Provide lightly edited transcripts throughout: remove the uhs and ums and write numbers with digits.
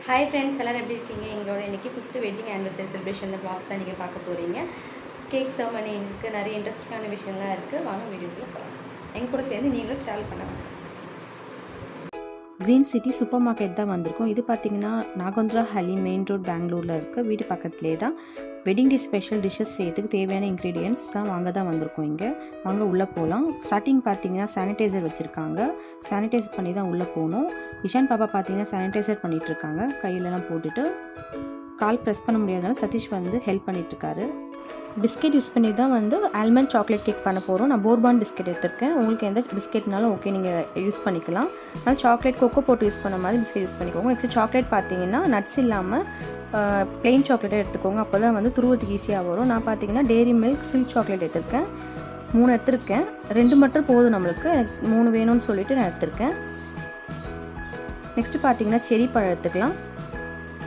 Hi friends, எல்லோரும் எப்படி இருக்கீங்க? எங்களோட இன்றைக்கி 5th wedding anniversary celebration vlogs தான் நீங்கள் பார்க்க போகிறீங்க. கேக் செர்மனி இருக்குது, நிறைய இன்ட்ரெஸ்டிங்கான விஷயம்லாம் இருக்குது. வாங்க வீடியோக்குள்ளே போகலாம். எங்கள் கூட சேர்ந்து நீங்களும் ட்ராவல் பண்ணலாம். க்ரீன் சிட்டி சூப்பர் மார்க்கெட் தான் வந்திருக்கும். இது பார்த்திங்கன்னா நாகோந்திரா ஹலி மெயின் ரோட் பெங்களூரில் இருக்குது. வீடு பக்கத்துலேயே தான். வெட்டிங் டே ஸ்பெஷல் டிஷ்ஷஸ் செய்யறதுக்கு தேவையான இன்க்ரீடியன்ட்ஸ்லாம் வாங்க தான் வந்திருக்கோம். இங்கே வாங்க உள்ளே போகலாம். ஸ்டார்டிங் பார்த்தீங்கன்னா சானிடைசர் வச்சுருக்காங்க. சானிடைஸ் பண்ணி தான் உள்ளே போகணும். இஷான் பாப்பா பார்த்தீங்கன்னா சானிடைசர் பண்ணிகிட்ருக்காங்க. கையிலலாம் போட்டுட்டு கால் ப்ரெஸ் பண்ண முடியாதனால சதீஷ் வந்து ஹெல்ப் பண்ணிகிட்ருக்காரு. பிஸ்கெட் யூஸ் பண்ணி தான் வந்து ஆல்மண்ட் சாக்லேட் கேக் பண்ண போகிறோம். நான் போர்பான் பிஸ்கெட் எடுத்திருக்கேன். உங்களுக்கு எந்த பிஸ்கெட்னாலும் ஓகே, நீங்கள் யூஸ் பண்ணிக்கலாம். ஆனால் சாக்லேட் கொக்கோ போட்டு யூஸ் பண்ண மாதிரி பிஸ்கெட் யூஸ் பண்ணிக்கோங்க. நெக்ஸ்ட் சாக்லேட் பார்த்தீங்கன்னா நட்ஸ் இல்லாமல் ப்ளெயின் சாக்லேட்டை எடுத்துக்கோங்க. அப்போ தான் வந்து துருவத்துக்கு ஈஸியாக வரும். நான் பார்த்தீங்கன்னா டெய்ரி மில்க் சில்க் சாக்லேட் எடுத்திருக்கேன். 3 எடுத்திருக்கேன். 2 மட்டும் போதும் நம்மளுக்கு. எனக்கு 3 வேணும்னு சொல்லிவிட்டு நான் எடுத்திருக்கேன். நெக்ஸ்ட்டு பார்த்தீங்கன்னா செரி பழம் எடுத்துக்கலாம்.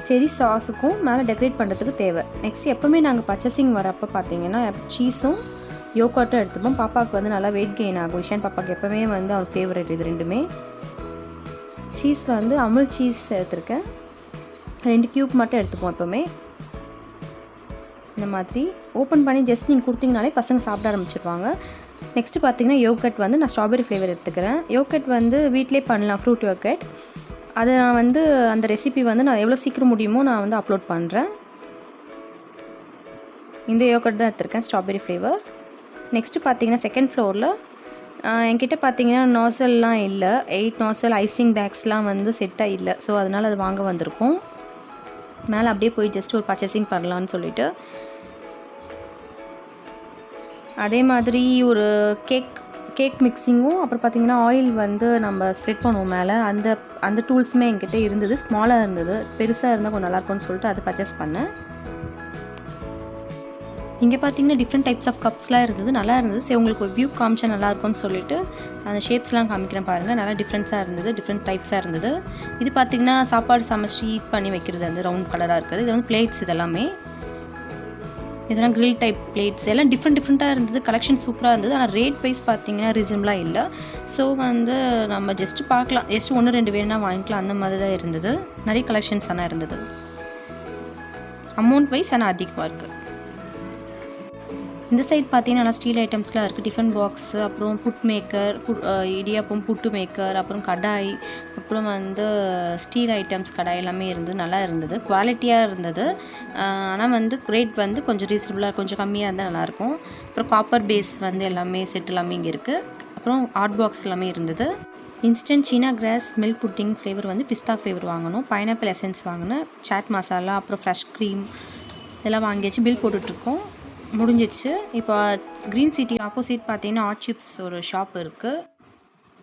செரி சாஸுக்கும் மேலே டெக்கரேட் பண்ணுறதுக்கு தேவை. நெக்ஸ்ட் எப்போவுமே நாங்கள் பர்ச்சேசிங் வரப்போ பார்த்தீங்கன்னா சீஸும் யோகர்ட்டும் எடுத்துப்போம். பாப்பாவுக்கு வந்து நல்லா வெயிட் கெயின் ஆகும். இஷான் பாப்பாவுக்கு எப்போவுமே வந்து அவன் ஃபேவரட் இது ரெண்டுமே. சீஸ் வந்து அமுல் சீஸ் எடுத்துருக்கேன். 2 க்யூப் மட்டும் எடுத்துப்போம் எப்போவுமே. இந்த மாதிரி ஓப்பன் பண்ணி ஜஸ்ட் நீங்கள் கொடுத்தீங்கனாலே பசங்க சாப்பிட ஆரம்பிச்சிருவாங்க. நெக்ஸ்ட்டு பார்த்தீங்கன்னா யோகர்ட் வந்து நான் ஸ்ட்ராபெரி ஃப்ளேவர் எடுத்துக்கிறேன். யோகர்ட் வந்து வீட்டிலே பண்ணலாம், ஃப்ரூட் யோகர்ட். அதை நான் வந்து அந்த ரெசிபி வந்து நான் எவ்வளோ சீக்கிரம் முடியுமோ நான் வந்து அப்லோட் பண்ணுறேன். இந்த யோகர்ட் தான் எடுத்திருக்கேன், ஸ்ட்ராபெரி ஃப்ளேவர். நெக்ஸ்ட்டு பார்த்தீங்கன்னா செகண்ட் ஃப்ளோரில் என்கிட்ட பார்த்தீங்கன்னா நாசல்லாம் இல்லை. 8 நாசல் ஐசிங் பேக்ஸ்லாம் வந்து செட்டாக இல்லை. ஸோ அதனால் அது வாங்க வந்திருக்கும். மேலே அப்படியே போய் ஜஸ்ட் ஒரு பர்ச்சேசிங் பண்ணலான்னு சொல்லிவிட்டு அதே மாதிரி ஒரு கேக் மிக்சிங்கும் அப்புறம் பார்த்திங்கன்னா ஆயில் வந்து நம்ம ஸ்ப்ரெட் பண்ணுவோம் மேலே. அந்த டூல்ஸுமே என்கிட்ட இருந்தது. ஸ்மாலாக இருந்தது. பெருசாக இருந்தால் கொஞ்சம் நல்லாயிருக்கும்னு சொல்லிட்டு அதை பர்ச்சேஸ் பண்ணேன். இங்கே பார்த்தீங்கன்னா டிஃப்ரெண்ட் டைப்ஸ் ஆஃப் கப்ஸ்லாம் இருந்தது. நல்லா இருந்தது. சரி, உங்களுக்கு ஒரு வியூ காமிச்சா நல்லாயிருக்கும்னு சொல்லிட்டு அந்த ஷேப்ஸ்லாம் காமிக்கிறேன் பாருங்கள். நல்லா டிஃப்ரெண்ட்ஸாக இருந்தது. டிஃப்ரெண்ட் டைப்ஸாக இருந்தது. இது பார்த்திங்கன்னா சாப்பாடு சமைச்சு ஹீட் பண்ணி வைக்கிறது. அந்த ரவுண்ட் கலராக இருக்குது. இது வந்து பிளேட்ஸ். இதெல்லாமே இதெல்லாம் கிரில் டைப் பிளேட்ஸ். எல்லாம் டிஃப்ரெண்ட்டாக இருந்தது. கலெக்ஷன் சூப்பராக இருந்தது. ஆனால் ரேட் வைஸ் பார்த்தீங்கன்னா ரீசனபிளாக இல்லை. ஸோ வந்து நம்ம ஜஸ்ட்டு பார்க்கலாம். ஜஸ்ட் 1-2 வேணுன்னா வாங்கிக்கலாம். அந்த மாதிரி தான் இருந்தது. நிறைய கலெக்ஷன்ஸ் ஆனால் இருந்தது. அமௌண்ட் வைஸ் ஆனால் அதிகமாக இருக்குது. இந்த சைட் பார்த்தீங்கன்னா ஸ்டீல் ஐட்டம்ஸ்லாம் இருக்குது. டிஃபன் பாக்ஸு, அப்புறம் புட் மேக்கர், இடியாப்பம் புட்டு மேக்கர், அப்புறம் கடாய், அப்புறம் வந்து ஸ்டீல் ஐட்டம்ஸ் கடாய் எல்லாமே இருந்தது. நல்லா இருந்தது. குவாலிட்டியாக இருந்தது. ஆனால் வந்து ரேட் வந்து கொஞ்சம் ரீசனபிளாக கொஞ்சம் கம்மியாக இருந்தால் நல்லாயிருக்கும். அப்புறம் காப்பர் பேஸ் வந்து எல்லாமே செட் எல்லாமே இங்கே இருக்குது. அப்புறம் ஹாட் பாக்ஸ் எல்லாமே இருந்தது. இன்ஸ்டன்ட் சீனா கிராஸ் மில்க் புட்டிங் ஃப்ளேவர் வந்து பிஸ்தா ஃப்ளேவர் வாங்கணும். பைனாப்பிள் எசன்ஸ் வாங்கினேன். சாட் மசாலா, அப்புறம் ஃப்ரெஷ் க்ரீம் இதெல்லாம் வாங்கியாச்சு. பில் போட்டுட்ருக்கோம். முடிஞ்சிடுச்சு. இப்போ க்ரீன் சிட்டி ஆப்போசிட் பார்த்தீங்கன்னா ஹாட் சிப்ஸ் ஒரு ஷாப் இருக்குது.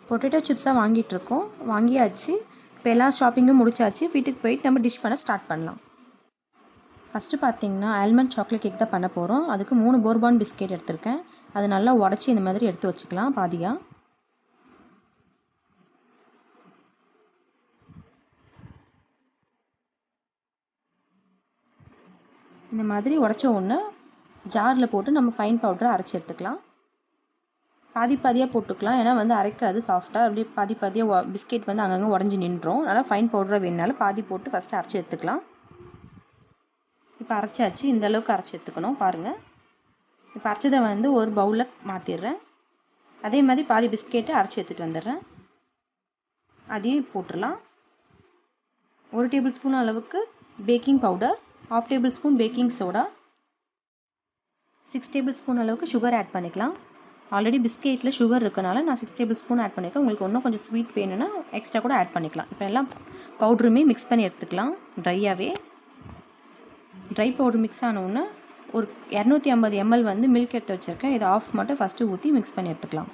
பொட்டேட்டோ சிப்ஸ் தான் வாங்கிட்டுருக்கோம். வாங்கியாச்சு. இப்போ எல்லா ஷாப்பிங்கும் முடிச்சாச்சு. வீட்டுக்கு போயிட்டு நம்ம டிஷ் பண்ண ஸ்டார்ட் பண்ணலாம். ஃபஸ்ட்டு பார்த்தீங்கன்னா ஆல்மண்ட் சாக்லேட் கேக் தான் பண்ண போகிறோம். அதுக்கு 3 போர்பான் பிஸ்கெட் எடுத்திருக்கேன். அது நல்லா உடச்சி இந்த மாதிரி எடுத்து வச்சுக்கலாம் பாதியாக. இந்த மாதிரி உடச்ச ஒன்று ஜாரில் போட்டு நம்ம ஃபைன் பவுடரை அரைச்சி எடுத்துக்கலாம். பாதியாக போட்டுக்கலாம். ஏன்னா வந்து அரைக்காது சாஃப்டாக. அப்படியே பாதியாக பிஸ்கெட் வந்து அங்கங்கே உடஞ்சி நின்றோம். அதனால் ஃபைன் பவுடராக வேணுனாலும் பாதி போட்டு ஃபஸ்ட்டு அரைச்சி எடுத்துக்கலாம். இப்போ அரைச்சாச்சு. இந்த அளவுக்கு அரைச்சி எடுத்துக்கணும் பாருங்கள். இப்போ அரைச்சதை வந்து ஒரு பவுலில் மாற்றிடுறேன். அதே மாதிரி பாதி பிஸ்கெட்டை அரைச்சி எடுத்துகிட்டு வந்துடுறேன். அதையும் போட்டுடலாம். 1 டேபிள் ஸ்பூன் அளவுக்கு baking powder, 1/2 table spoon baking soda, 6 table spoon அளவுக்கு சுகர் ஆட் பண்ணிக்கலாம். ஆல்ரெடி பிஸ்கெட்டில் சுகர் இருக்கனால நான் 6 டேபிள் ஸ்பூன் ஆட் பண்ணியிருக்கேன். உங்களுக்கு இன்னும் கொஞ்சம் ஸ்வீட் வேணும்னா எக்ஸ்ட்ரா கூட ஆட் பண்ணிக்கலாம். இப்போ எல்லாம் பவுடருமே மிக்ஸ் பண்ணி எடுத்துக்கலாம். ட்ரை பவுடர் மிக்ஸ் ஆனவுடனே ஒரு 250 ml வந்து மில்க் எடுத்து வச்சுருக்கேன். இதை ஆஃப் மட்டும் ஃபஸ்ட்டு ஊற்றி மிக்ஸ் பண்ணி எடுத்துக்கலாம்.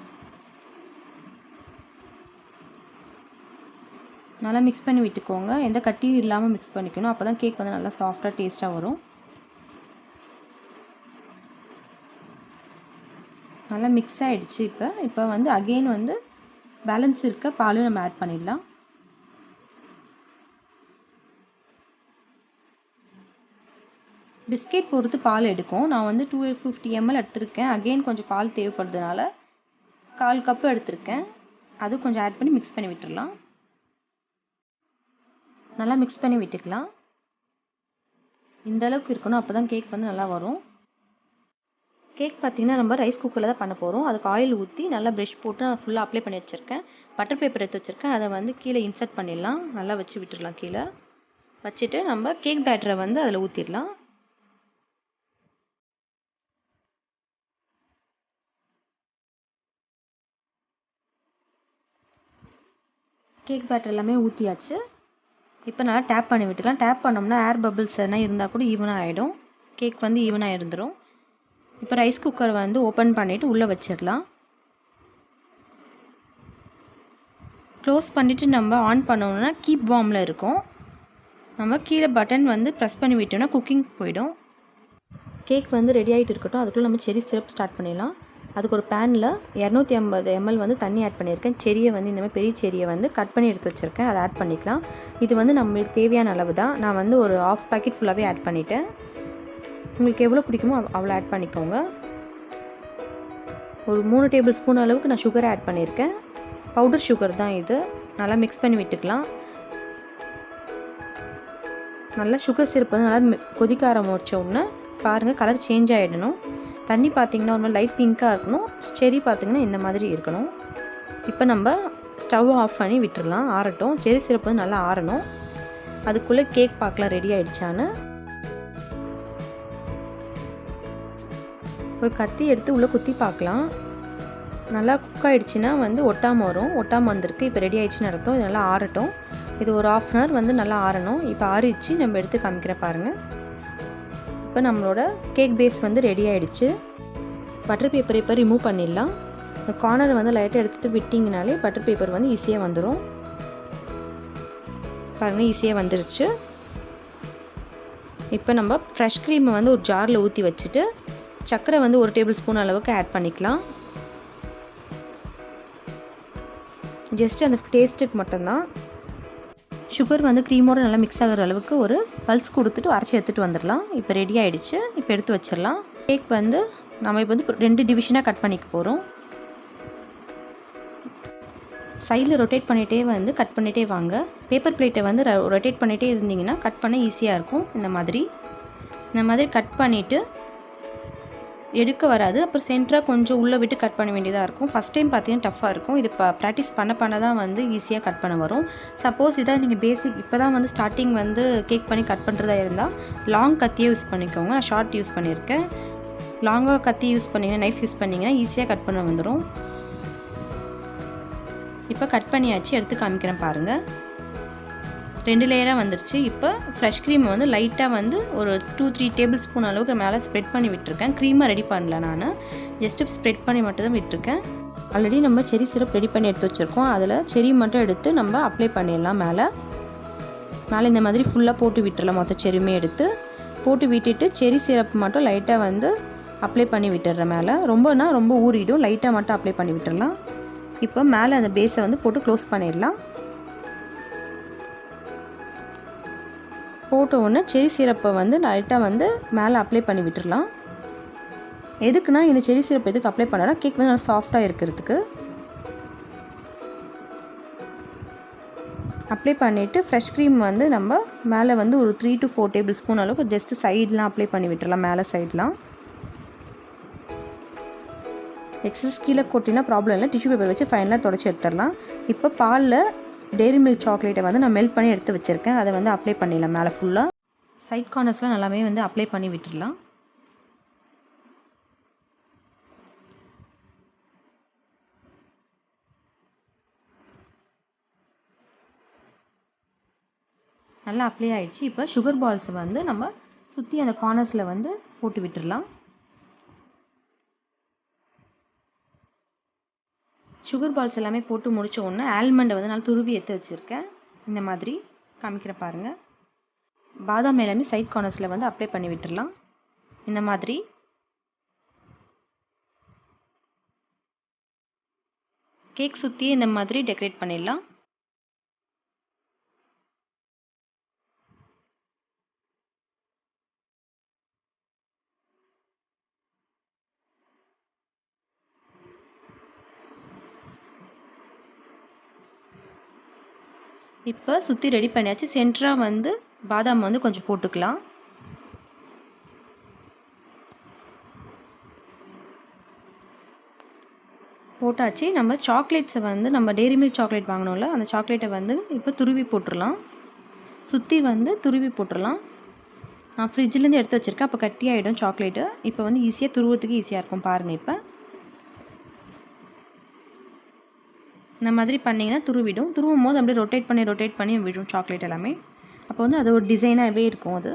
நல்லா மிக்ஸ் பண்ணி விட்டுக்கோங்க. எந்த கட்டியும் இல்லாமல் மிக்ஸ் பண்ணிக்கணும். அப்போ தான் கேக் வந்து நல்லா சாஃப்டாக டேஸ்ட்டாக வரும். நல்லா மிக்ஸ் ஆகிடுச்சு. இப்போ வந்து அகெயின் வந்து பேலன்ஸ் இருக்க பால் நம்ம ஆட் பண்ணிடலாம். பிஸ்கெட் பொறுத்து பால் எடுக்கும். நான் வந்து 250 ml எடுத்திருக்கேன். அகெயின் கொஞ்சம் பால் தேவைப்படுறதுனால 1/4 கப்பு எடுத்திருக்கேன். அது கொஞ்சம் ஆட் பண்ணி மிக்ஸ் பண்ணி விட்டுடலாம். நல்லா மிக்ஸ் பண்ணி விட்டுக்கலாம். இந்த அளவுக்கு இருக்கணும், அப்போ தான் கேக் வந்து நல்லா வரும். கேக் பார்த்திங்கன்னா நம்ம ரைஸ் குக்கரில் தான் பண்ண போகிறோம். அதுக்கு ஆயில் ஊற்றி நல்லா ப்ரெஷ் போட்டு நான் ஃபுல்லாக அப்ளை பண்ணி வச்சுருக்கேன். பட்டர் பேப்பர் எடுத்து வச்சுருக்கேன். அதை வந்து கீழே இன்சர்ட் பண்ணிடலாம். நல்லா வச்சு விட்டுடலாம். கீழே வச்சுட்டு நம்ம கேக் பேட்டரை வந்து அதில் ஊற்றிடலாம். கேக் பேட்டர் எல்லாமே ஊற்றியாச்சு. இப்போ நல்லா டேப் பண்ணி விட்டுக்கலாம். டேப் பண்ணோம்னா ஏர் பபிள்ஸ் எதனா இருந்தால் கூட ஈவனாக ஆகிடும். கேக் வந்து ஈவனாக இருந்துடும். இப்போ ரைஸ் குக்கர் வந்து ஓப்பன் பண்ணிவிட்டு உள்ளே வச்சிடலாம். க்ளோஸ் பண்ணிவிட்டு நம்ம ஆன் பண்ணோம்னா கீப் வார்மில் இருக்கும். நம்ம கீழே பட்டன் வந்து ப்ரெஸ் பண்ணி விட்டோம்னா குக்கிங் போயிடும். கேக் வந்து ரெடி ஆகிட்டு இருக்கட்டும். அதுக்குள்ளே நம்ம செரி சிரப் ஸ்டார்ட் பண்ணிடலாம். அதுக்கு ஒரு பேனில் 250 ml வந்து தண்ணி ஆட் பண்ணியிருக்கேன். செரியை வந்து இந்த மாதிரி பெரிய செரியை வந்து கட் பண்ணி எடுத்து வச்சுருக்கேன். அதை ஆட் பண்ணிக்கலாம். இது வந்து நம்மளுக்கு தேவையான அளவு தான். நான் வந்து ஒரு 1/2 பாக்கெட் ஃபுல்லாகவே ஆட் பண்ணிட்டேன். உங்களுக்கு எவ்வளோ பிடிக்குமோ அவ்வளோ ஆட் பண்ணிக்கோங்க. ஒரு 3 டேபிள் ஸ்பூன் அளவுக்கு நான் சுகர் ஆட் பண்ணியிருக்கேன். பவுடர் சுகர் தான் இது. நல்லா மிக்ஸ் பண்ணி விட்டுக்கலாம். நல்லா சுகர் சிரப் வந்து நல்லா கொதிக்க ஆரம்பிச்ச உடனே பாருங்கள் கலர் சேஞ்ச் ஆகிடணும். தண்ணி பார்த்திங்கன்னா ஒரு மாதிரி லைட் பிங்க்காக இருக்கணும். செரி பார்த்திங்கன்னா இந்த மாதிரி இருக்கணும். இப்போ நம்ம ஸ்டவ் ஆஃப் பண்ணி விட்டுடலாம். ஆறட்டும். செரி சிரப் வந்து நல்லா ஆறணும். அதுக்குள்ளே கேக் பார்க்கலாம் ரெடி ஆகிடுச்சான்னு. ஒரு கத்தி எடுத்து உள்ளே குத்தி பார்க்கலாம். நல்லா குக் ஆகிடுச்சின்னா வந்து ஒட்டாமல் வரும். ஒட்டாமல் வந்திருக்கு. இப்போ ரெடி ஆகிடுச்சின்னு அர்த்தம். இது நல்லா ஆறட்டும். இது ஒரு 1/2 hour வந்து நல்லா ஆறணும். இப்போ ஆறிடுச்சு. நம்ம எடுத்து காமிக்கிற பாருங்கள். இப்போ நம்மளோட கேக் பேஸ் வந்து ரெடி ஆகிடுச்சு. பட்டர் பேப்பர் இப்போ ரிமூவ் பண்ணிடலாம். இந்த கார்னர் வந்து லைட்டாக எடுத்து விட்டிங்கனாலே பட்டர் பேப்பர் வந்து ஈஸியாக வந்துடும். பாருங்கள் ஈஸியாக வந்துருச்சு. இப்போ நம்ம ஃப்ரெஷ் க்ரீமை வந்து ஒரு ஜாரில் ஊற்றி வச்சுட்டு சர்க்கரை வந்து 1 டேபிள் ஸ்பூன் அளவுக்கு ஆட் பண்ணிக்கலாம். ஜஸ்ட் அந்த டேஸ்ட்டுக்கு மட்டும்தான். சுகர் வந்து க்ரீமோடு நல்லா மிக்ஸ் ஆகிற அளவுக்கு ஒரு பல்ஸ் கொடுத்துட்டு அரைச்சி எடுத்துகிட்டு வந்துடலாம். இப்போ ரெடி ஆகிடுச்சு. இப்போ எடுத்து வச்சிடலாம். கேக் வந்து நம்ம இப்போ வந்து 2 டிவிஷனாக கட் பண்ணிக்க போகிறோம். சைடில் ரொட்டேட் பண்ணிகிட்டே வந்து கட் பண்ணிகிட்டே வாங்க. பேப்பர் பிளேட்டை வந்து ரொட்டேட் பண்ணிகிட்டே இருந்தீங்கன்னா கட் பண்ண ஈஸியாக இருக்கும். இந்த மாதிரி கட் பண்ணிவிட்டு எடுக்க வராது. அப்புறம் சென்டராக கொஞ்சம் உள்ளே விட்டு கட் பண்ண வேண்டியதாக இருக்கும். ஃபஸ்ட் டைம் பார்த்தீங்கன்னா டஃப்பாக இருக்கும். இது ப்ராக்டிஸ் பண்ண தான் வந்து ஈஸியாக கட் பண்ண வரும். சப்போஸ் இதான் நீங்கள் பேசிக் இப்போ தான் வந்து ஸ்டார்டிங் வந்து கேக் பண்ணி கட் பண்ணுறதா இருந்தால் லாங் கத்தியே யூஸ் பண்ணிக்கோங்க. நான் ஷார்ட் யூஸ் பண்ணியிருக்கேன். லாங்காக கத்தி யூஸ் பண்ணிங்கன்னா நைஃப் யூஸ் பண்ணிங்கன்னா ஈஸியாக கட் பண்ண வந்துடும். இப்போ கட் பண்ணியாச்சு. எடுத்து காமிக்கிறேன் பாருங்கள். 2 லேயராக வந்துருச்சு. இப்போ ஃப்ரெஷ் க்ரீம் வந்து லைட்டாக வந்து ஒரு 2-3 டேபிள் ஸ்பூன் அளவுக்கு மேலே ஸ்ப்ரெட் பண்ணி விட்டுருக்கேன். க்ரீமாக ரெடி பண்ணல, நான் ஜஸ்ட்டு ஸ்ப்ரெட் பண்ணி மட்டும் தான் விட்டுருக்கேன். ஆல்ரெடி நம்ம செரி சிரப் ரெடி பண்ணி எடுத்து வச்சுருக்கோம். அதில் செரி மட்டும் எடுத்து நம்ம அப்ளை பண்ணிடலாம். மேலே இந்த மாதிரி ஃபுல்லாக போட்டு விட்டுடலாம். மொத்த செரியுமே எடுத்து போட்டு விட்டுட்டு செரி சிரப் மட்டும் லைட்டாக வந்து அப்ளை பண்ணி விட்டுடுறேன். மேலே ரொம்ப ஊறிடும். லைட்டாக மட்டும் அப்ளை பண்ணி விட்டுடலாம். இப்போ மேலே அந்த பேஸை வந்து போட்டு க்ளோஸ் பண்ணிடலாம். போட்ட உடனே செரி சிரப்பை வந்து லைட்டாக வந்து மேலே அப்ளை பண்ணி விட்டுடலாம். எதுக்குன்னா இந்த செரி சிரப் எதுக்கு அப்ளை பண்ணால் கேக் வந்து நல்லா சாஃப்டாக இருக்கிறதுக்கு. அப்ளை பண்ணிவிட்டு ஃப்ரெஷ் க்ரீம் வந்து நம்ம மேலே வந்து ஒரு 3 to 4 டேபிள் ஸ்பூன் அளவுக்கு ஜஸ்ட்டு சைட்லாம் அப்ளை பண்ணி விட்டுடலாம். மேலே சைட்லாம் எக்ஸஸ் கீழே கொட்டினா ப்ராப்ளம் இல்லை. டிஷ்யூ பேப்பர் வச்சு ஃபைனலாக தொடச்சி எடுத்துடலாம். இப்போ பாலில் டெய்ரி மில்க் சாக்லேட்டை வந்து நான் மெல்ட் பண்ணி எடுத்து வச்சுருக்கேன். அதை வந்து அப்ளை பண்ணிடலாம். மேலே ஃபுல்லாக சைட் கார்னர்ஸ்லாம் நல்லாவே வந்து அப்ளை பண்ணி விட்டுடலாம். நல்லா அப்ளை ஆகிடுச்சு. இப்போ சுகர் பால்ஸை வந்து நம்ம சுற்றி அந்த கார்னர்ஸில் வந்து போட்டு விட்டுடலாம். சுகர் பால்ஸ் எல்லாமே போட்டு முடித்த உடனே ஆல்மண்டை வந்து நல்லா துருவி எடுத்து வச்சுருக்கேன். இந்த மாதிரி காமிக்கிற பாருங்கள். பாதாம் எல்லாமே சைட் கார்னர்ஸில் வந்து அப்ளை பண்ணி விட்டுடலாம். இந்த மாதிரி கேக் சுற்றியே இந்த மாதிரி டெக்கரேட் பண்ணிடலாம். இப்போ சுற்றி ரெடி பண்ணியாச்சு. சென்டராக வந்து பாதாம் வந்து கொஞ்சம் போட்டுக்கலாம். போட்டாச்சு. நம்ம சாக்லேட்ஸை வந்து நம்ம டெய்ரி மில்க் சாக்லேட் வாங்கினோம்ல, அந்த சாக்லேட்டை வந்து இப்போ துருவி போட்டுடலாம். சுற்றி வந்து துருவி போட்டுடலாம். நான் ஃப்ரிட்ஜிலேருந்து எடுத்து வச்சுருக்கேன், அப்போ கட்டியாகிடும் சாக்லேட்டு. இப்போ வந்து ஈஸியாக துருவத்துக்கு ஈஸியாக இருக்கும் பாருங்கள். இப்போ இந்த மாதிரி பண்ணிங்கன்னா துருவிடும். துருவும் போது அப்படியே ரொட்டேட் பண்ணி விடும் சாக்லேட் எல்லாமே. அப்போ வந்து அது ஒரு டிசைனாகவே இருக்கும். அது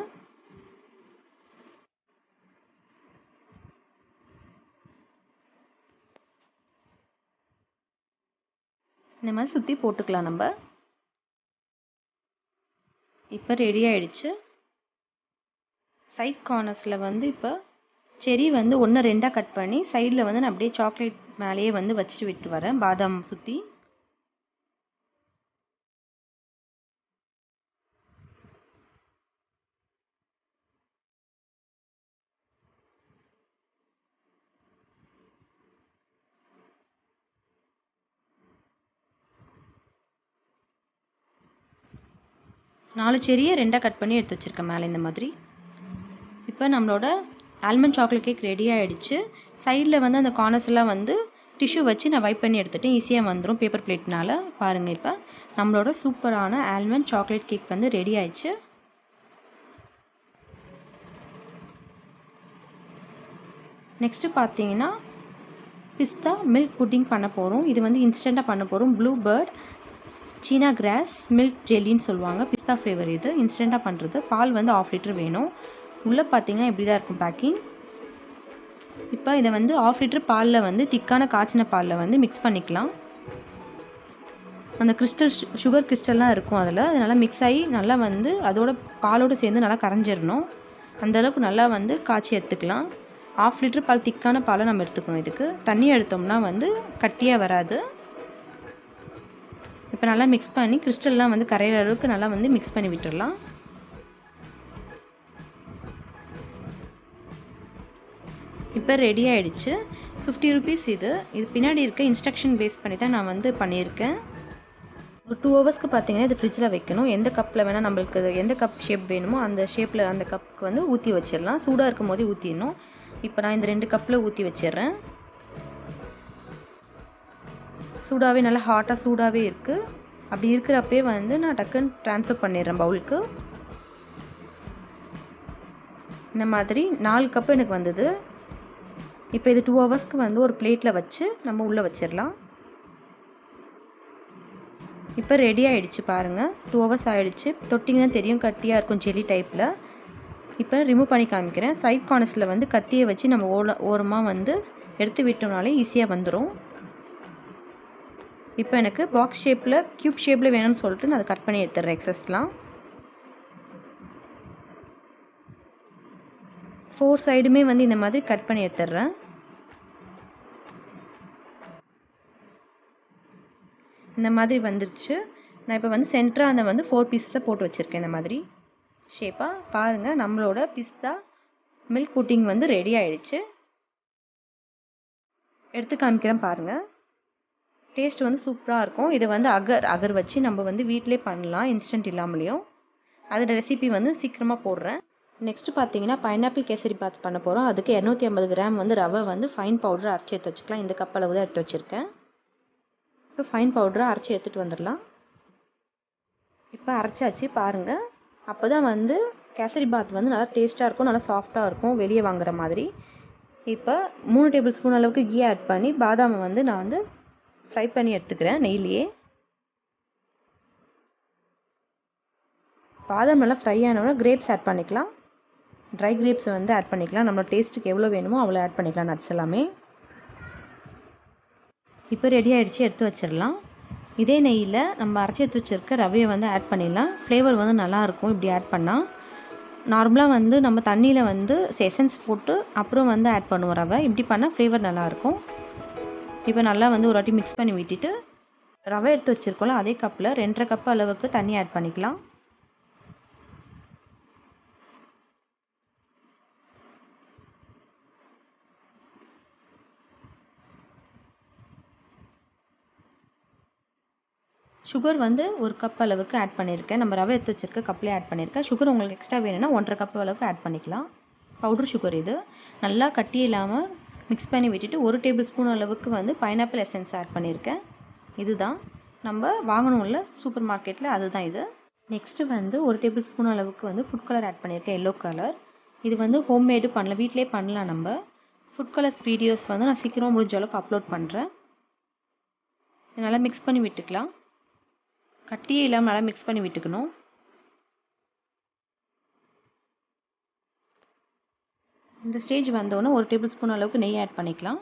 இந்த மாதிரி சுற்றி போட்டுக்கலாம் நம்ம. இப்போ ரெடி ஆகிடுச்சு. சைட் கார்னர்ஸில் வந்து இப்போ செரி வந்து 1 2 கட் பண்ணி சைடில் வந்து நான் அப்படியே சாக்லேட் மேலேயே வந்து வச்சுட்டு விட்டு வரேன் பாதாம் சுற்றி. நாலு செரியை 2 கட் பண்ணி எடுத்து வச்சுருக்கேன் மேலே இந்த மாதிரி. இப்போ நம்மளோட ஆல்மண்ட் சாக்லேட் கேக் ரெடி ஆகிடுச்சு. சைடில் வந்து அந்த கார்னர்ஸ் எல்லாம் வந்து டிஷ்யூ வச்சு நான் வைப் பண்ணி எடுத்துகிட்டு ஈஸியாக வந்துடும் பேப்பர் பிளேட்னால். பாருங்கள், இப்போ நம்மளோட சூப்பரான ஆல்மண்ட் சாக்லேட் கேக் வந்து ரெடி ஆயிடுச்சு. நெக்ஸ்ட்டு பார்த்தீங்கன்னா பிஸ்தா மில்க் புட்டிங் பண்ண போகிறோம். இது வந்து இன்ஸ்டண்ட்டாக பண்ண போகிறோம். ப்ளூ பேர்ட் சீனா கிராஸ் மில்க் ஜெல்லின்னு சொல்லுவாங்க. பிஸ்தா ஃப்ளேவர் இது இன்ஸ்டண்ட்டாக பண்ணுறது. பால் வந்து 1/2 லிட்டர் வேணும். உள்ளே பார்த்தீங்கன்னா இப்படி தான் இருக்கும் பேக்கிங். இப்போ இதை வந்து 1/2 லிட்டர் பாலில் வந்து திக்கான காய்ச்சின பாலில் வந்து மிக்ஸ் பண்ணிக்கலாம். அந்த சுகர் கிறிஸ்டல்லாம் இருக்கும் அதில். அது நல்லா மிக்ஸ் ஆகி நல்லா வந்து அதோட பாலோடு சேர்ந்து நல்லா கரைஞ்சிடணும். அந்தளவுக்கு நல்லா வந்து காய்ச்சி எடுத்துக்கலாம். 1/2 லிட்டர் பால் திக்கான பாலை நம்ம எடுத்துக்கணும். இதுக்கு தண்ணி எடுத்தோம்னா வந்து கட்டியாக வராது. இப்போ நல்லா மிக்ஸ் பண்ணி கிறிஸ்டல்லாம் வந்து கரையிற அளவுக்கு நல்லா வந்து மிக்ஸ் பண்ணி விட்டுடலாம். இப்போ ரெடி ஆகிடுச்சு. 50 ருபீஸ் இது பின்னாடி இருக்க இன்ஸ்ட்ரக்ஷன் பேஸ் பண்ணி தான் நான் வந்து பண்ணியிருக்கேன். ஒரு 2 ஹவர்ஸ்க்கு பார்த்தீங்கன்னா இது ஃப்ரிட்ஜில் வைக்கணும். எந்த கப்பில் வேணால் நம்மளுக்கு எந்த கப் ஷேப் வேணுமோ அந்த ஷேப்பில் அந்த கப்புக்கு வந்து ஊற்றி வச்சிடலாம். சூடாக இருக்கும் போதே ஊற்றிடணும். இப்போ நான் இந்த 2 கப்பில் ஊற்றி வச்சிடுறேன். சூடாகவே நல்லா ஹாட்டாக சூடாகவே இருக்குது. அப்படி இருக்கிறப்பே வந்து நான் டக்குன்னு ட்ரான்ஸ்ஃபர் பண்ணிடுறேன் பவுலுக்கு. இந்த மாதிரி 4 கப்பு எனக்கு வந்தது. இப்போ இது 2 ஹவர்ஸ்க்கு வந்து ஒரு பிளேட்டில் வச்சு நம்ம உள்ளே வச்சிடலாம். இப்போ ரெடி ஆகிடுச்சு பாருங்கள். 2 ஹவர்ஸ் ஆகிடுச்சு. தொட்டிங்கன்னா தெரியும் கட்டியாக இருக்கும் ஜெல்லி டைப்பில். இப்போ ரிமூவ் பண்ணி காமிக்கிறேன். சைட் கார்னர்ஸில் வந்து கத்தியை வச்சு நம்ம ஓரமாக வந்து எடுத்து விட்டோம்னாலே ஈஸியாக வந்துடும். இப்போ எனக்கு பாக்ஸ் ஷேப்பில் க்யூப் ஷேப்பில் வேணும்னு சொல்லிட்டு நான் அதை கட் பண்ணி எடுத்துடுறேன். எக்ஸஸ்லாம் 4 சைடுமே வந்து இந்த மாதிரி கட் பண்ணி எடுத்துடுறேன். இந்த மாதிரி வந்துருச்சு. நான் இப்போ வந்து சென்டராக அந்த வந்து 4 பீஸஸை போட்டு வச்சுருக்கேன். இந்த மாதிரி ஷேப்பாக பாருங்கள். நம்மளோட பிஸ்தா மில்க் புட்டிங் வந்து ரெடி ஆகிடுச்சு. எடுத்து காமிக்கிறேன் பாருங்கள். டேஸ்ட் வந்து சூப்பராக இருக்கும். இதை வந்து அகர் வச்சு நம்ம வந்து வீட்டிலே பண்ணலாம், இன்ஸ்டன்ட் இல்லாமலேயும். அதோட ரெசிபி வந்து சீக்கிரமாக போடுறேன். நெக்ஸ்ட்டு பார்த்தீங்கன்னா பைனாப்பிள் கேசரி பாத் பண்ண போகிறோம். அதுக்கு 250 கிராம் வந்து ரவை வந்து ஃபைன் பவுடரை அரைச்சி எடுத்து வச்சுக்கலாம். இந்த கப் அளவு தான் எடுத்து வச்சுருக்கேன். இப்போ ஃபைன் பவுடரை அரைச்சி எடுத்துகிட்டு வந்துடலாம். இப்போ அரைச்சாச்சு பாருங்கள். அப்போ தான் வந்து கேசரி பாத் வந்து நல்லா டேஸ்ட்டாக இருக்கும், நல்லா சாஃப்டாக இருக்கும், வெளியே வாங்குற மாதிரி. இப்போ 3 டேபிள் ஸ்பூன் அளவுக்கு கீ ஆட் பண்ணி பாதாமை வந்து நான் வந்து ஃப்ரை பண்ணி எடுத்துக்கிறேன் நெய்லியே. பாதாம் நல்லா ஃப்ரை ஆனோட கிரேப்ஸ் ஆட் பண்ணிக்கலாம். ட்ரை கிரேப்ஸ் வந்து ஆட் பண்ணிக்கலாம். நம்ம டேஸ்ட்டுக்கு எவ்வளோ வேணுமோ அவ்வளோ ஆட் பண்ணிக்கலாம், நட்ஸ் எல்லாமே. இப்போ ரெடி ஆகிடுச்சு, எடுத்து வச்சிடலாம். இதே நெய்யில் நம்ம அரைச்சி எடுத்து வச்சுருக்க ரவையை வந்து ஆட் பண்ணிடலாம். ஃப்ளேவர் வந்து நல்லாயிருக்கும் இப்படி ஆட் பண்ணால். நார்மலாக வந்து நம்ம தண்ணியில் வந்து எசன்ஸ் போட்டு அப்புறம் வந்து ஆட் பண்ணுவோம் ரவை. இப்படி பண்ணால் ஃப்ளேவர் நல்லாயிருக்கும். இப்போ நல்லா வந்து ஒரு வாட்டி மிக்ஸ் பண்ணி விட்டுட்டு ரவை எடுத்து வச்சுருக்கோம்ல அதே கப்பில் 2.5 கப் அளவுக்கு தண்ணி ஆட் பண்ணிக்கலாம். சுகர் வந்து 1 கப் அளவுக்கு ஆட் பண்ணியிருக்கேன். நம்ம ரவை எடுத்து வச்சிருக்க கப்லேயே ஆட் பண்ணியிருக்கேன். சுகர் உங்களுக்கு எக்ஸ்ட்ரா வேணும்னா 1.5 கப் அளவுக்கு ஆட் பண்ணிக்கலாம். பவுடர் சுகர் இது. நல்லா கட்டி இல்லாமல் மிக்ஸ் பண்ணி விட்டுட்டு 1 டேபிள் ஸ்பூன் அளவுக்கு வந்து பைனாப்பிள் எசன்ஸ் ஆட் பண்ணியிருக்கேன். இதுதான் நம்ம வாங்கணும்ல சூப்பர் மார்க்கெட்டில், அதுதான் இது. நெக்ஸ்ட்டு வந்து 1 டேபிள் ஸ்பூன் அளவுக்கு வந்து ஃபுட் கலர் ஆட் பண்ணியிருக்கேன், எல்லோ கலர். இது வந்து ஹோம்மேடு பண்ணலாம், வீட்டிலே பண்ணலாம் நம்ம. ஃபுட் கலர்ஸ் வீடியோஸ் வந்து நான் சீக்கிரமாக முடிஞ்ச அளவுக்கு அப்லோட் பண்ணுறேன். நல்லா மிக்ஸ் பண்ணி விட்டுக்கலாம். கட்டியே இல்லாமல் நல்லா மிக்ஸ் பண்ணி விட்டுக்கணும். இந்த ஸ்டேஜ் வந்தோடனே 1 டேபிள் ஸ்பூன் அளவுக்கு நெய் ஆட் பண்ணிக்கலாம்.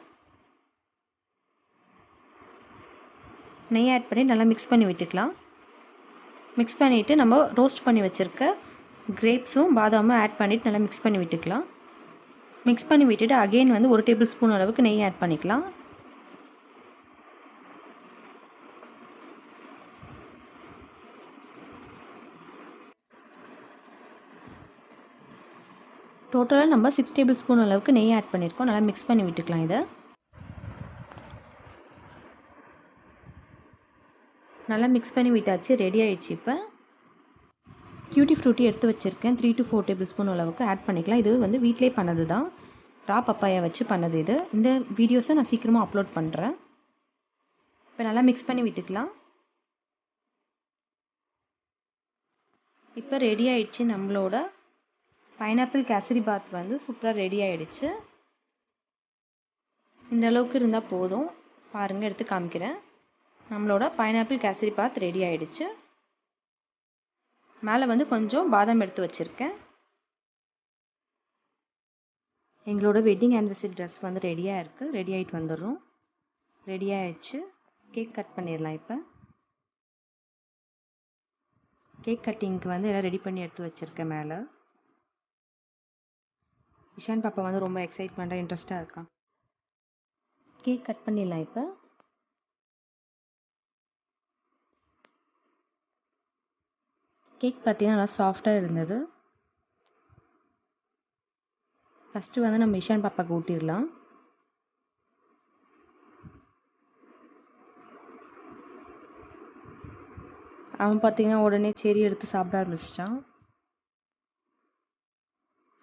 நெய் ஆட் பண்ணி நல்லா மிக்ஸ் பண்ணி விட்டுக்கலாம். மிக்ஸ் பண்ணிவிட்டு நம்ம ரோஸ்ட் பண்ணி வச்சுருக்க கிரேப்ஸும் பாதாமும் ஆட் பண்ணிவிட்டு நல்லா மிக்ஸ் பண்ணி விட்டுக்கலாம். மிக்ஸ் பண்ணி விட்டுட்டு அகெயின் வந்து 1 டேபிள் ஸ்பூன் அளவுக்கு நெய் ஆட் பண்ணிக்கலாம். டோட்டலாக நம்ம 6 டேபிள் ஸ்பூன் அளவுக்கு நெய் ஆட் பண்ணியிருக்கோம். நல்லா மிக்ஸ் பண்ணி விட்டுக்கலாம். இதை நல்லா மிக்ஸ் பண்ணி விட்டாச்சு, ரெடி ஆயிடுச்சு. இப்போ கியூட்டி ஃப்ரூட்டி எடுத்து வச்சுருக்கேன், 3 to 4 டேபிள் ஸ்பூன் அளவுக்கு ஆட் பண்ணிக்கலாம். இது வந்து வீட்டிலே பண்ணது தான், ரா பப்பாயா வச்சு பண்ணது இது. இந்த வீடியோஸை நான் சீக்கிரமாக அப்லோட் பண்ணுறேன். இப்போ நல்லா மிக்ஸ் பண்ணி விட்டுக்கலாம். இப்போ ரெடி ஆயிடுச்சு நம்மளோட பைனாப்பிள் கேசரி பாத் வந்து சூப்பராக ரெடி ஆயிடுச்சு. இந்த அளவுக்கு இருந்தால் போதும். பாருங்கள், எடுத்து காமிக்கிறேன். நம்மளோட பைனாப்பிள் கேசரி பாத் ரெடி ஆயிடுச்சு. மேலே வந்து கொஞ்சம் பாதாம் எடுத்து வச்சுருக்கேன். எங்களோட வெட்டிங் ஆனிவர்சரி ட்ரெஸ் வந்து ரெடியாக இருக்குது. ரெடி ஆகிட்டு வந்துடுறோம். ரெடி ஆகிடுச்சு. கேக் கட் பண்ணிடலாம். இப்போ கேக் கட்டிங்க்கு வந்து எல்லாம் ரெடி பண்ணி எடுத்து வச்சுருக்கேன். மேலே இஷான் பாப்பா வந்து ரொம்ப எக்ஸைட்மெண்ட்டாக இன்ட்ரெஸ்ட்டாக இருக்கான். கேக் கட் பண்ணிடலாம். இப்போ கேக் பார்த்தீங்கன்னா நல்லா சாஃப்டாக இருந்தது. ஃபஸ்ட்டு வந்து நம்ம இஷான் பாப்பாவுக்கு ஊட்டிடலாம். அவன் பார்த்தீங்கன்னா உடனே செரி எடுத்து சாப்பிட ஆரம்பிச்சிட்டான்.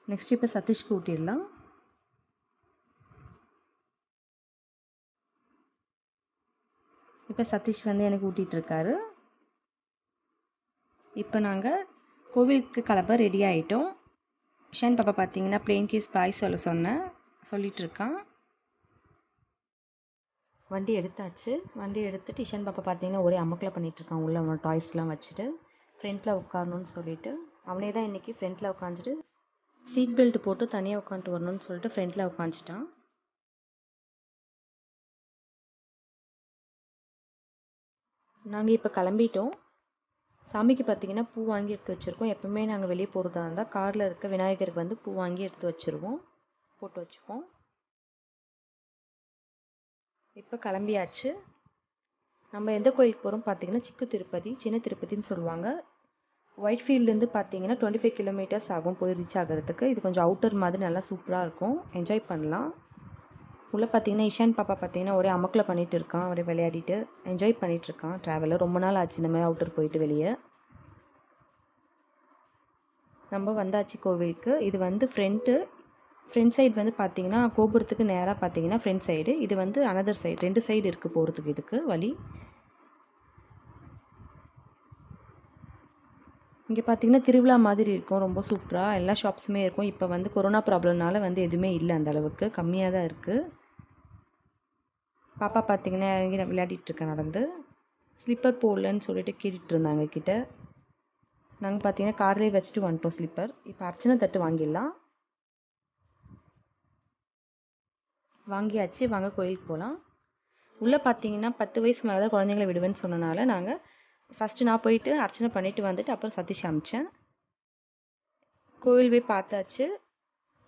நெக்ஸ்ட் இப்போ சதீஷ்க்கு ஊட்டிடலாம். இப்போ சதீஷ் வந்து எனக்கு ஊட்டிகிட்ருக்காரு. இப்போ நாங்கள் கோவிலுக்கு கிளம்ப ரெடி ஆகிட்டோம். இஷான் பாப்பா பார்த்தீங்கன்னா பிளேன் கேஸ் பாய் சொல்லிட்டு இருக்கான். வண்டி எடுத்தாச்சு. வண்டி எடுத்துட்டு இஷான் பாப்பா பார்த்தீங்கன்னா ஒரே அமக்கில் பண்ணிகிட்ருக்கான். உள்ளே அவன் டாய்ஸ்லாம் வச்சுட்டு ஃப்ரண்ட்டில் உட்காரணும்னு சொல்லிட்டு அவனே தான் இன்றைக்கி ஃப்ரண்ட்டில் உட்காந்துட்டு சீட் பெல்ட் போட்டு தனியாக உட்காந்துட்டு வரணும்னு சொல்லிட்டு ஃப்ரண்ட்டில் உட்காந்துட்டான். நாங்கள் இப்போ கிளம்பிட்டோம். சாமிக்கு பார்த்தீங்கன்னா பூ வாங்கி எடுத்து வச்சுருக்கோம். எப்போவுமே நாங்கள் வெளியே போகிறதா இருந்தால் காரில் இருக்க விநாயகருக்கு வந்து பூ வாங்கி எடுத்து வச்சுருவோம், போட்டு வச்சுப்போம். இப்போ கிளம்பியாச்சு. நம்ம எந்த கோயிலுக்கு போகிறோம் பார்த்தீங்கன்னா சிக்கு திருப்பதி, சின்ன திருப்பதின்னு சொல்லுவாங்க. ஒயிட்ஃபீல்ட்லேருந்து பார்த்தீங்கன்னா 25 கிலோமீட்டர்ஸ் ஆகும் போய் ரீச் ஆகிறதுக்கு. இது கொஞ்சம் அவுட்டர் மாதிரி நல்லா சூப்பராக இருக்கும், என்ஜாய் பண்ணலாம். உள்ளே பார்த்தீங்கன்னா இஷான் பாப்பா பார்த்தீங்கன்னா ஒரே அமக்கில் பண்ணிகிட்டு இருக்கான். ஒரே விளையாடிட்டு என்ஜாய் பண்ணிகிட்ருக்கான். ட்ராவலில் ரொம்ப நாள் ஆச்சு இந்த மாதிரி அவுட்டர் போயிட்டு வெளியே. நம்ம வந்தாச்சு கோவிலுக்கு. இது வந்து ஃப்ரண்ட் சைடு வந்து பார்த்தீங்கன்னா கோபுரத்துக்கு நேராக பார்த்தீங்கன்னா ஃப்ரண்ட் சைடு, இது வந்து அனதர் சைடு, 2 சைடு இருக்குது போகிறதுக்கு இதுக்கு வழி. இங்கே பார்த்தீங்கன்னா திருவிழா மாதிரி இருக்கும், ரொம்ப சூப்பராக எல்லா ஷாப்ஸுமே இருக்கும். இப்போ வந்து கொரோனா ப்ராப்ளம்னால வந்து எதுவுமே இல்லை, அந்த அளவுக்கு கம்மியாக தான் இருக்குது. பாப்பா பார்த்தீங்கன்னா இறங்கி விளையாடிட்டுருக்கேன் நடந்து. ஸ்லிப்பர் போடலன்னு சொல்லிட்டு கேட்டுட்டு இருந்தாங்க கிட்ட. நாங்கள் பார்த்தீங்கன்னா கார்லேயே வச்சுட்டு வந்துட்டோம் ஸ்லிப்பர். இப்போ அர்ச்சனை தட்டு வாங்கிடலாம். வாங்கியாச்சு, வாங்க கோயிலுக்கு போகலாம். உள்ளே பார்த்தீங்கன்னா 10 வயசு மேலே தான் குழந்தைங்கள விடுவேன்னு சொன்னனால நாங்கள் ஃபஸ்ட்டு நான் போயிட்டு அர்ச்சனை பண்ணிவிட்டு வந்துட்டு அப்புறம் சதீஷ் அமிச்சேன். கோவில் போய் பார்த்தாச்சு.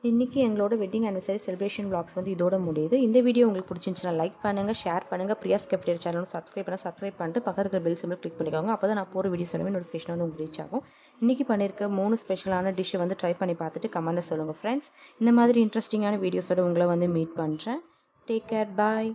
இன்றைக்கி எங்களோட வெட்டிங் ஆனிவர்சரி செலிப்ரேஷன் vlogs வந்து இதோட முடியுது. இந்த வீடியோ உங்களுக்கு பிடிச்சிருந்துச்சுன்னா லைக் பண்ணுங்கள், ஷேர் பண்ணுங்கள். பிரியாஸ் கேஃப்டேரியா சேனலும் சப்ஸ்கிரைப் பண்ணிட்டு பக்கத்தில் இருக்கிற பெல் சிம்பிள் கிளிக் பண்ணிக்கோங்க. அப்போ தான் நான் போகிற வீடியோஸ் எல்லாமே நோட்டிஃபிகேஷன் வந்து உங்களுக்கு ரீச் ஆகும். இன்றைக்கி பண்ணியிருக்க 3 ஸ்பெஷலான டிஷ்ஷை வந்து ட்ரை பண்ணி பார்த்துட்டு கமெண்ட்டில் சொல்லுங்கள் ஃப்ரெண்ட்ஸ். இந்த மாதிரி இன்ட்ரெஸ்டிங்கான வீடியோஸோட உங்களை வந்து மீட் பண்ணுறேன். டேக் கேர், பாய்.